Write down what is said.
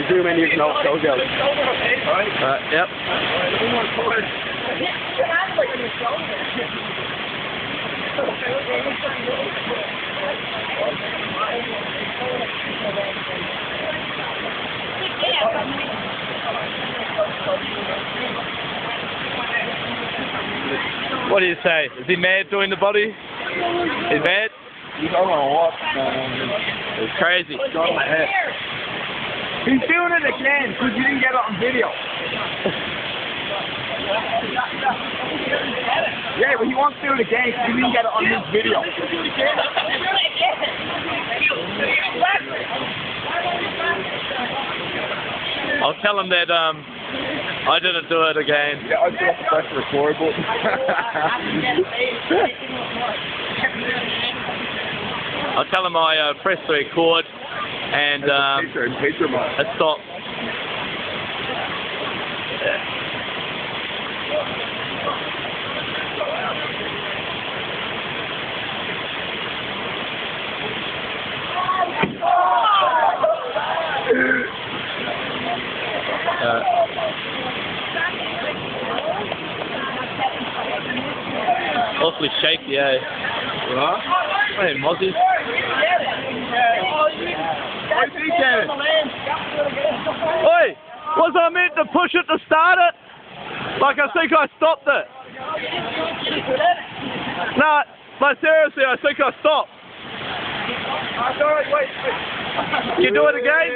zoom in, you can also go. Yep. What do you say? Is he mad doing the body? He's mad? You don't know what. It's crazy. He's doing it again because you didn't get it on video. Yeah, but he wants to do it again because he didn't get it on his video. I'll tell him that I didn't do it again. Yeah, I just pressed the record button. I'll tell him I pressed the record and it stopped. Awfully shaky, eh? What? Hey, Mozzie. Oi! Was I meant to push it to start it? Like, I think I stopped it. No, but seriously, I think I stopped. Can you do it again?